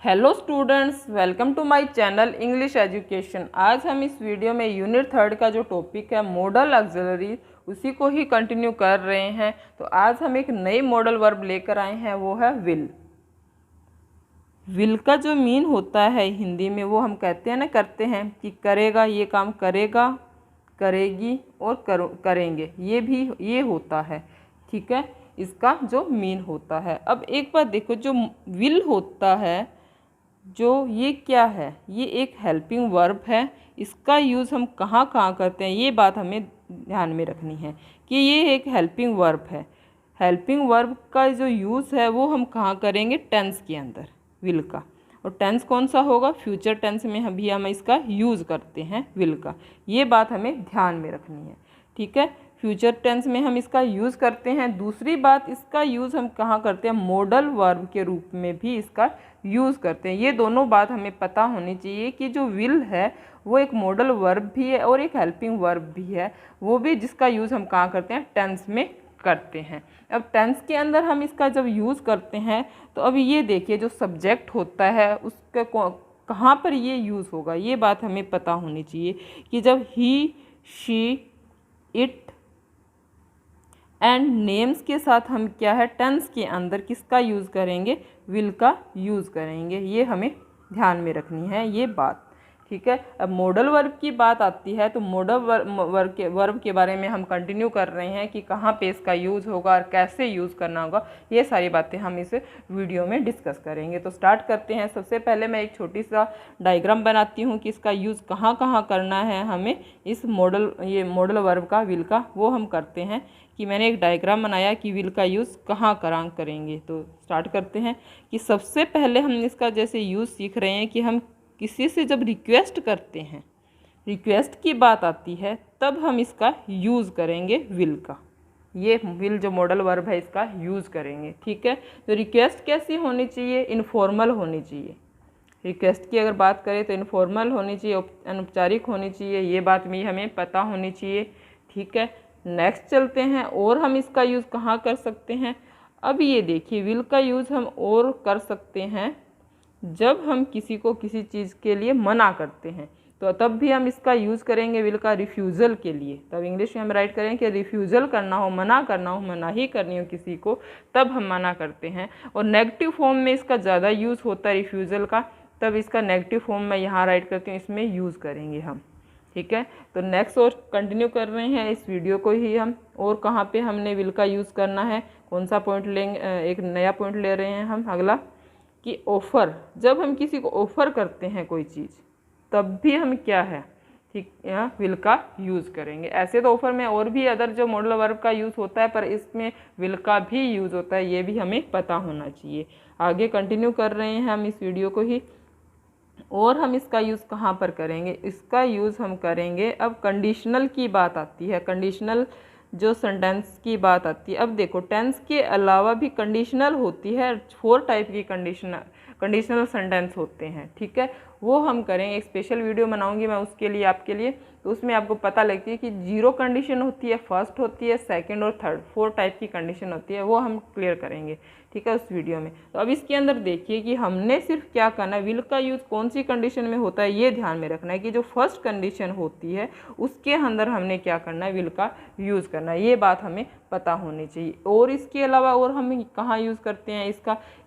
Hello students, welcome to my channel English education. आज हम इस वीडियो में यूनिट 3 का जो टॉपिक है मॉडल ऑक्सिलरी, उसी को ही कंटिन्यू कर रहे हैं। तो आज हम एक नई मॉडल वर्ब लेकर आए हैं, वो है विल। विल का जो मीन होता है हिंदी में, वो हम कहते हैं ना, करते हैं कि करेगा, ये काम करेगा, करेगी और करेंगे, ये होता है। ठीक है, इसका जो मीन होता है। अब एक बात देखो, जो विल होता है, जो ये क्या है, ये एक हेल्पिंग वर्ब है। इसका यूज़ हम कहाँ कहाँ करते हैं, ये बात हमें ध्यान में रखनी है कि ये एक हेल्पिंग वर्ब है। हेल्पिंग वर्ब का जो यूज़ है वो हम कहाँ करेंगे, टेंस के अंदर, विल का। और टेंस कौन सा होगा, फ्यूचर टेंस में भी हम इसका यूज़ करते हैं विल का। ये बात हमें ध्यान में रखनी है। ठीक है, फ्यूचर टेंस में हम इसका यूज़ करते हैं। दूसरी बात, इसका यूज़ हम कहाँ करते हैं, मॉडल वर्ब के रूप में भी इसका यूज़ करते हैं। ये दोनों बात हमें पता होनी चाहिए कि जो विल है वो एक मॉडल वर्ब भी है और एक हेल्पिंग वर्ब भी है, वो भी जिसका यूज़ हम कहाँ करते हैं, टेंस में करते हैं। अब टेंस के अंदर हम इसका जब यूज़ करते हैं तो अब ये देखिए, जो सब्जेक्ट होता है उसका कहाँ पर ये यूज़ होगा, ये बात हमें पता होनी चाहिए कि जब ही, शी, इट एंड नेम्स के साथ हम क्या है, टेंस के अंदर किसका यूज़ करेंगे, विल का यूज़ करेंगे। ये हमें ध्यान में रखनी है ये बात। ठीक है, अब मॉडल वर्ब की बात आती है तो मॉडल वर्ब के बारे में हम कंटिन्यू कर रहे हैं कि कहाँ पे इसका यूज़ होगा और कैसे यूज़ करना होगा। ये सारी बातें हम इस वीडियो में डिस्कस करेंगे। तो स्टार्ट करते हैं। सबसे पहले मैं एक छोटी सा डायग्राम बनाती हूँ कि इसका यूज़ कहाँ कहाँ करना है हमें, इस मॉडल वर्ब का, विल का, वो हम करते हैं। कि मैंने एक डायग्राम बनाया कि विल का यूज़ कहाँ करेंगे। तो स्टार्ट करते हैं कि सबसे पहले हम इसका जैसे यूज़ सीख रहे हैं कि हम किसी से जब रिक्वेस्ट करते हैं, रिक्वेस्ट की बात आती है, तब हम इसका यूज़ करेंगे विल का। ये विल जो मॉडल वर्ब है इसका यूज़ करेंगे। ठीक है, तो रिक्वेस्ट कैसी होनी चाहिए, इनफॉर्मल होनी चाहिए। रिक्वेस्ट की अगर बात करें तो इनफॉर्मल होनी चाहिए, अनौपचारिक होनी चाहिए, ये बात भी हमें पता होनी चाहिए। ठीक है, नेक्स्ट चलते हैं। और हम इसका यूज़ कहाँ कर सकते हैं, अब ये देखिए, विल का यूज़ हम और कर सकते हैं जब हम किसी को किसी चीज़ के लिए मना करते हैं, तो तब भी हम इसका यूज़ करेंगे विल का, रिफ्यूज़ल के लिए। तब इंग्लिश में हम राइट करें कि रिफ्यूज़ल करना हो, मना करना हो, मनाही करनी हो किसी को, तब हम मना करते हैं। और नेगेटिव फॉर्म में इसका ज़्यादा यूज़ होता है रिफ्यूज़ल का, तब इसका नेगेटिव फॉर्म मैं यहाँ राइट करती हूँ, इसमें यूज़ करेंगे हम। ठीक है, तो नेक्स्ट और कंटिन्यू कर रहे हैं इस वीडियो को ही हम। और कहाँ पे हमने विल का यूज़ करना है, कौन सा पॉइंट लेंगे, एक नया पॉइंट ले रहे हैं हम अगला, कि ऑफ़र। जब हम किसी को ऑफ़र करते हैं कोई चीज़, तब भी हम क्या है, ठीक, यहाँ विल का यूज़ करेंगे। ऐसे तो ऑफ़र में और भी अदर जो मॉडल वर्ब का यूज़ होता है, पर इसमें विल का भी यूज़ होता है, ये भी हमें पता होना चाहिए। आगे कंटिन्यू कर रहे हैं हम इस वीडियो को ही। और हम इसका यूज़ कहाँ पर करेंगे, इसका यूज़ हम करेंगे, अब कंडीशनल की बात आती है, कंडीशनल जो सेंटेंस की बात आती है। अब देखो, टेंस के अलावा भी कंडीशनल होती है, 4 टाइप की कंडीशनल सेंटेंस होते हैं। ठीक है, वो हम करेंगे, एक स्पेशल वीडियो बनाऊंगी मैं उसके लिए, आपके लिए। तो उसमें आपको पता लगती है कि 0 कंडीशन होती है, फर्स्ट होती है, सेकंड और थर्ड, 4 टाइप की कंडीशन होती है, वो हम क्लियर करेंगे। ठीक है, उस वीडियो में। तो अब इसके अंदर देखिए कि हमने सिर्फ क्या करना है, विल का यूज़ कौन सी कंडीशन में होता है, ये ध्यान में रखना है कि जो फर्स्ट कंडीशन होती है उसके अंदर हमने क्या करना है, विल का यूज़ करना है। ये बात हमें पता होनी चाहिए। और इसके अलावा और हम कहाँ यूज़ करते हैं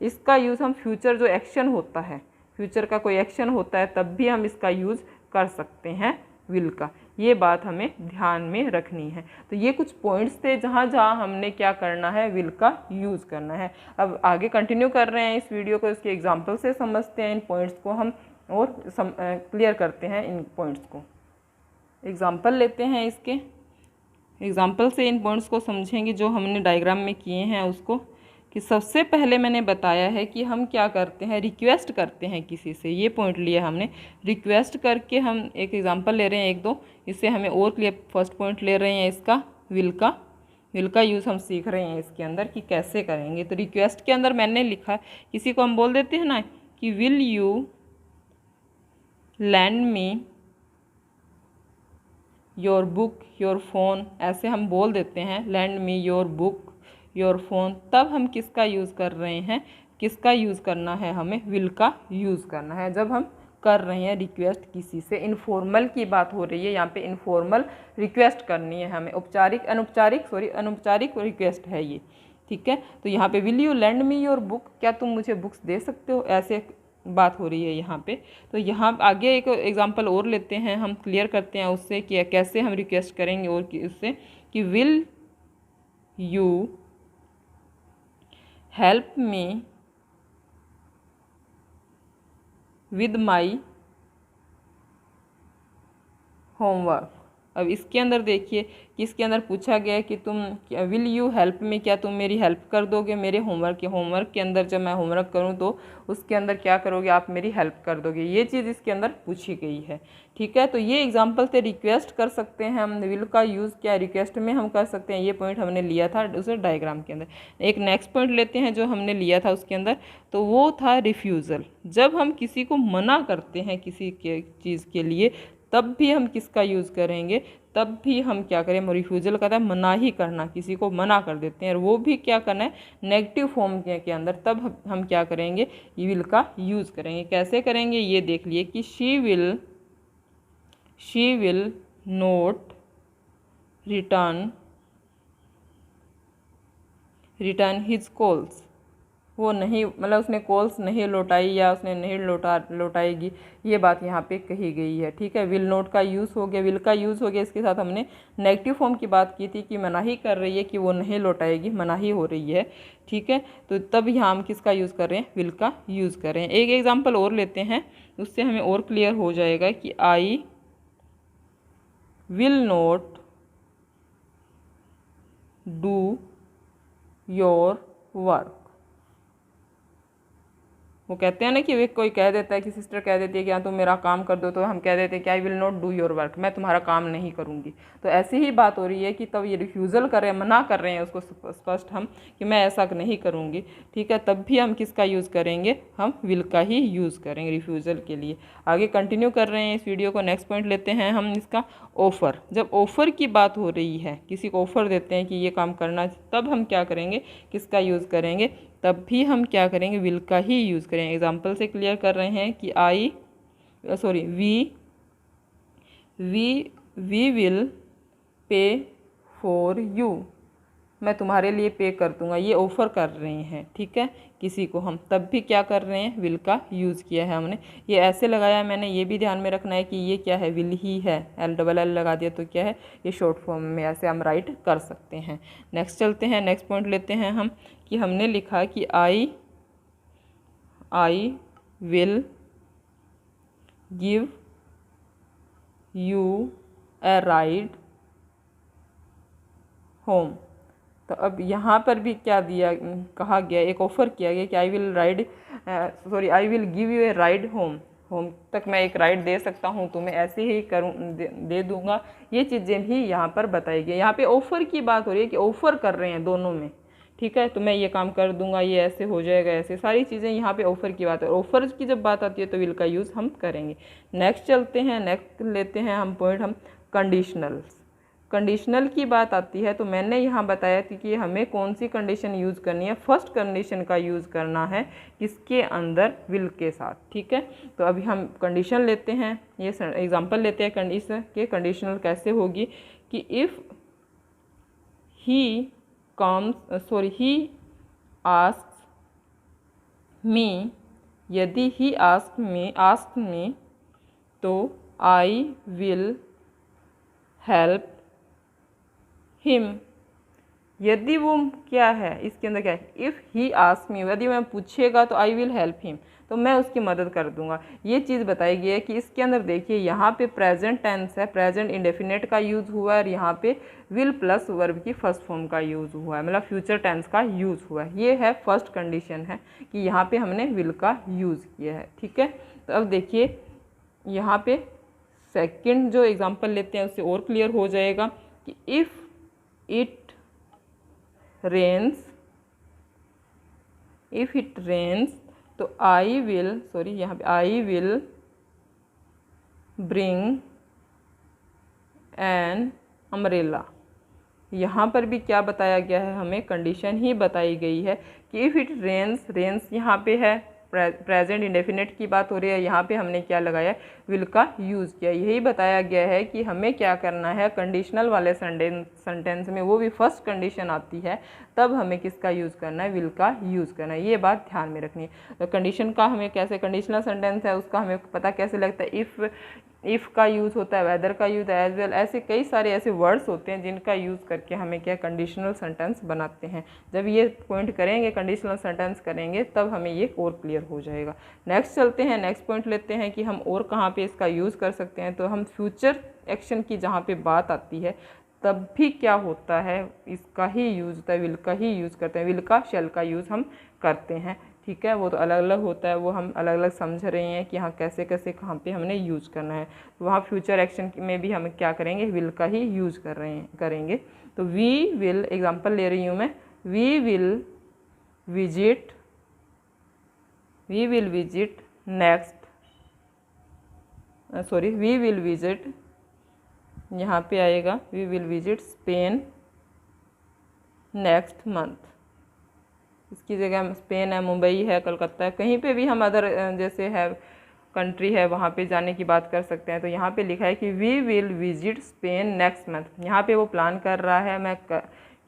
इसका यूज़ हम फ्यूचर जो एक्शन होता है, फ्यूचर का कोई एक्शन होता है, तब भी हम इसका यूज़ कर सकते हैं विल का। ये बात हमें ध्यान में रखनी है। तो ये कुछ पॉइंट्स थे जहाँ जहाँ हमने क्या करना है, विल का यूज़ करना है। अब आगे कंटिन्यू कर रहे हैं इस वीडियो को, इसके एग्जांपल से समझते हैं इन पॉइंट्स को हम, और क्लियर करते हैं इन पॉइंट्स को। एग्जांपल लेते हैं, इसके एग्जांपल से इन पॉइंट्स को समझेंगे जो हमने डायग्राम में किए हैं उसको। कि सबसे पहले मैंने बताया है कि हम क्या करते हैं, रिक्वेस्ट करते हैं किसी से, ये पॉइंट लिया हमने। रिक्वेस्ट करके हम एक एग्जांपल ले रहे हैं, एक दो, इससे हमें और क्लियर। फर्स्ट पॉइंट ले रहे हैं इसका, विल का यूज़ हम सीख रहे हैं इसके अंदर कि कैसे करेंगे। तो रिक्वेस्ट के अंदर मैंने लिखा, किसी को हम बोल देते हैं ना कि will you land me your book your phone, ऐसे हम बोल देते हैं, land me your book your phone. तब हम किसका यूज़ कर रहे हैं, किसका यूज़ करना है, हमें विल का यूज़ करना है जब हम कर रहे हैं रिक्वेस्ट किसी से। इनफॉर्मल की बात हो रही है यहाँ पे, इनफॉर्मल रिक्वेस्ट करनी है हमें, अनौपचारिक रिक्वेस्ट है ये, ठीक है। तो यहाँ पे will you lend me your book, क्या तुम मुझे बुक्स दे सकते हो, ऐसे बात हो रही है यहाँ पे। तो यहाँ आगे एक एग्जांपल और लेते हैं, हम क्लियर करते हैं उससे कि कैसे हम रिक्वेस्ट करेंगे और उससे कि will you help me with my homework. अब इसके अंदर देखिए कि इसके अंदर पूछा गया है कि तुम विल यू हेल्प में, क्या तुम मेरी हेल्प कर दोगे मेरे होमवर्क के अंदर, जब मैं होमवर्क करूं तो उसके अंदर क्या करोगे, आप मेरी हेल्प कर दोगे, ये चीज़ इसके अंदर पूछी गई है, ठीक है। तो ये एग्जांपल से रिक्वेस्ट कर सकते हैं हम, विल का यूज़ क्या रिक्वेस्ट में हम कर सकते हैं, ये पॉइंट हमने लिया था उस डायग्राम के अंदर। एक नेक्स्ट पॉइंट लेते हैं जो हमने लिया था उसके अंदर, तो वो था रिफ्यूज़ल। जब हम किसी को मना करते हैं किसी के चीज़ के लिए, तब भी हम किसका यूज़ करेंगे, तब भी हम क्या करें, रिफ्यूज़ल कहता है मना ही करना, किसी को मना कर देते हैं और वो भी क्या करना है नेगेटिव फॉर्म के अंदर, तब हम क्या करेंगे, विल का यूज़ करेंगे। कैसे करेंगे ये देख लिए कि she will note return his calls, वो नहीं, मतलब उसने कॉल्स नहीं लौटाई या उसने नहीं लौटाएगी, ये बात यहाँ पे कही गई है, ठीक है। विल नोट का यूज़ हो गया, विल का यूज़ हो गया, इसके साथ हमने नेगेटिव फॉर्म की बात की थी कि मनाही कर रही है कि वो नहीं लौटाएगी, मनाही हो रही है, ठीक है। तो तब यहाँ हम किसका यूज़ कर रहे हैं, विल का यूज़ कर रहे हैं। एक एग्जाम्पल और लेते हैं, उससे हमें और क्लियर हो जाएगा कि I will not do your work. वो कहते हैं ना कि वे कोई कह देता है कि सिस्टर कह देती है कि हाँ तुम मेरा काम कर दो, तो हम कह देते हैं कि I will not do your work, मैं तुम्हारा काम नहीं करूँगी। तो ऐसी ही बात हो रही है कि तब ये रिफ्यूज़ल कर रहे हैं, मना कर रहे हैं उसको स्पष्ट हम कि मैं ऐसा नहीं करूँगी, ठीक है। तब भी हम किसका यूज़ करेंगे, हम विल का ही यूज़ करेंगे रिफ्यूज़ल के लिए। आगे कंटिन्यू कर रहे हैं इस वीडियो को, नेक्स्ट पॉइंट लेते हैं हम इसका, ऑफ़र। जब ऑफ़र की बात हो रही है, किसी को ऑफ़र देते हैं कि ये काम करना, तब हम क्या करेंगे, किसका यूज़ करेंगे, तब भी हम क्या करेंगे, विल का ही यूज़ करेंगे। एग्जाम्पल से क्लियर कर रहे हैं कि we will pay for you, मैं तुम्हारे लिए पे कर दूंगा, ये ऑफ़र कर रहे हैं, ठीक है, किसी को हम, तब भी क्या कर रहे हैं, विल का यूज़ किया है हमने। ये ऐसे लगाया है मैंने, ये भी ध्यान में रखना है कि ये क्या है, विल ही है, LLL लगा दिया तो क्या है, ये शॉर्ट फॉर्म में ऐसे हम राइट कर सकते हैं। नेक्स्ट चलते हैं, नेक्स्ट पॉइंट लेते हैं हम कि हमने लिखा कि I will give U A ride home. तो अब यहाँ पर भी क्या कहा गया, एक ऑफ़र किया गया कि I will give U A ride home तक मैं एक राइड दे सकता हूँ तुम्हें, ऐसे ही दे दूँगा, ये चीज़ें भी यहाँ पर बताई गई। यहाँ पे ऑफ़र की बात हो रही है कि ऑफ़र कर रहे हैं दोनों में, ठीक है, तो मैं ये काम कर दूंगा, ये ऐसे हो जाएगा, ऐसे सारी चीज़ें यहाँ पे ऑफ़र की बात है। ऑफ़र की जब बात आती है तो विल का यूज़ हम करेंगे। नेक्स्ट चलते हैं, नेक्स्ट लेते हैं हम पॉइंट, हम कंडीशनल की बात आती है तो मैंने यहाँ बताया थी कि हमें कौन सी कंडीशन यूज़ करनी है, फर्स्ट कंडीशन का यूज़ करना है किसके अंदर, विल के साथ, ठीक है। तो अभी हम कंडीशन लेते हैं, ये एग्जांपल लेते हैं कंडीशन के, कंडीशनल कैसे होगी कि इफ़ ही आस्क्स मी, यदि ही आस्क मी तो आई विल हेल्प हिम। यदि वो क्या है, इसके अंदर क्या है, इफ़ ही आस्क मी, यदि मैं पूछेगा तो आई विल हेल्प हिम, तो मैं उसकी मदद कर दूंगा। ये चीज़ बताई गई है कि इसके अंदर देखिए यहाँ पे प्रेजेंट टेंस है, प्रेजेंट इंडेफिनेट का यूज़ हुआ है और यहाँ पे विल प्लस वर्ब की फर्स्ट फॉर्म का यूज़ हुआ है, मतलब फ्यूचर टेंस का यूज़ हुआ है। ये है फर्स्ट कंडीशन है कि यहाँ पे हमने विल का यूज़ किया है, ठीक है। तो अब देखिए यहाँ पे सेकेंड जो एग्जाम्पल लेते हैं उससे और क्लियर हो जाएगा कि इफ़ इट रेन्स तो I will bring an umbrella. यहाँ पर भी क्या बताया गया है, हमें कंडीशन ही बताई गई है कि इफ़ इट रेन्स, रेन्स यहाँ पे है, प्रेजेंट इंडेफिनिट की बात हो रही है, यहाँ पे हमने क्या लगाया, विल का यूज़ किया। यही बताया गया है कि हमें क्या करना है, कंडीशनल वाले सेंटेंस में वो भी फर्स्ट कंडीशन आती है तब हमें किसका यूज़ करना है, विल का यूज़ करना है। ये बात ध्यान में रखनी है। तो कंडीशन का हमें कैसे, कंडीशनल सेंटेंस है उसका हमें पता कैसे लगता है, इफ़ का यूज़ होता है, वेदर का यूज़ एज वेल, ऐसे कई सारे ऐसे वर्ड्स होते हैं जिनका यूज़ करके हमें क्या कंडीशनल सेंटेंस बनाते हैं। जब ये पॉइंट करेंगे, कंडीशनल सेंटेंस करेंगे, तब हमें ये और क्लियर हो जाएगा। नेक्स्ट चलते हैं, नेक्स्ट पॉइंट लेते हैं कि हम और कहाँ पे इसका यूज़ कर सकते हैं। तो हम फ्यूचर एक्शन की जहाँ पे बात आती है तब भी क्या होता है, इसका ही यूज़ होता है, विल का ही यूज़ करते हैं, विल का शैल का यूज़ हम करते हैं। ठीक है, वो तो अलग अलग होता है, वो हम अलग अलग समझ रहे हैं कि हाँ कैसे कैसे कहाँ पे हमने यूज़ करना है। तो वहाँ फ्यूचर एक्शन में भी हम क्या करेंगे, विल का ही यूज़ करेंगे। तो वी विल, एग्जांपल ले रही हूँ मैं, वी विल विजिट यहाँ पे आएगा we will visit Spain next month. इसकी जगह स्पेन है, मुंबई है, कलकत्ता है, कहीं पे भी हम अदर जैसे है कंट्री है वहाँ पे जाने की बात कर सकते हैं। तो यहाँ पे लिखा है कि we will visit Spain next month. यहाँ पे वो प्लान कर रहा है मैं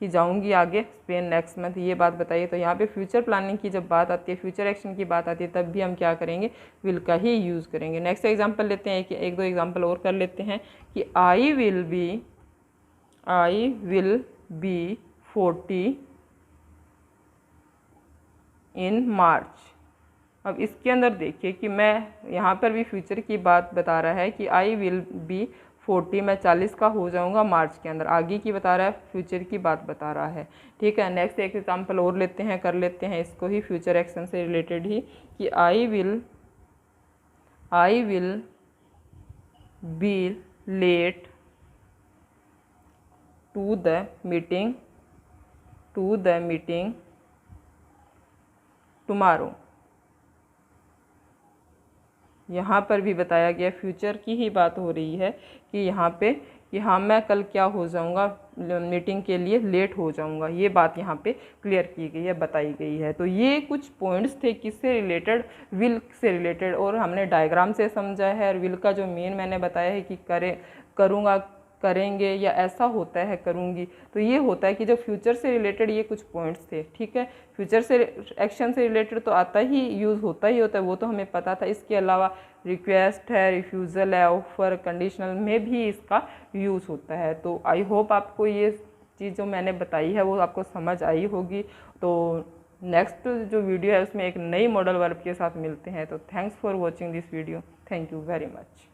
कि जाऊँगी आगे स्पेन नेक्स्ट मंथ, ये बात बताइए। तो यहाँ पे फ्यूचर प्लानिंग की जब बात आती है, फ्यूचर एक्शन की बात आती है, तब भी हम क्या करेंगे, विल का ही यूज़ करेंगे। नेक्स्ट एग्जाम्पल लेते हैं, एक दो एग्जाम्पल और कर लेते हैं कि आई विल बी 40 इन मार्च। अब इसके अंदर देखिए कि मैं यहाँ पर भी फ्यूचर की बात बता रहा है कि आई विल बी 40, मैं 40 का हो जाऊँगा मार्च के अंदर, आगे की बता रहा है, फ्यूचर की बात बता रहा है। ठीक है, नेक्स्ट एक एग्जांपल और लेते हैं, कर लेते हैं इसको ही फ्यूचर एक्शन से रिलेटेड ही कि I will be late to the meeting tomorrow. यहाँ पर भी बताया गया, फ्यूचर की ही बात हो रही है कि यहाँ पे कि हाँ मैं कल क्या हो जाऊँगा, मीटिंग के लिए लेट हो जाऊँगा। ये बात यहाँ पे क्लियर की गई है, बताई गई है। तो ये कुछ पॉइंट्स थे किससे रिलेटेड, विल से रिलेटेड, और हमने डायग्राम से समझा है। और विल का जो मेन मैंने बताया है कि करूँगा, करेंगे, या ऐसा होता है करूँगी। तो ये होता है कि जो फ्यूचर से रिलेटेड ये कुछ पॉइंट्स थे। ठीक है, फ्यूचर से एक्शन से रिलेटेड तो आता ही, यूज़ होता ही होता है, वो तो हमें पता था। इसके अलावा रिक्वेस्ट है, रिफ्यूज़ल है, ऑफर, कंडीशनल में भी इसका यूज़ होता है। तो आई होप आपको ये चीज़ जो मैंने बताई है वो आपको समझ आई होगी। तो नेक्स्ट जो वीडियो है उसमें एक नई मॉडल वर्ब के साथ मिलते हैं। तो thanks for watching this video, thank you very much.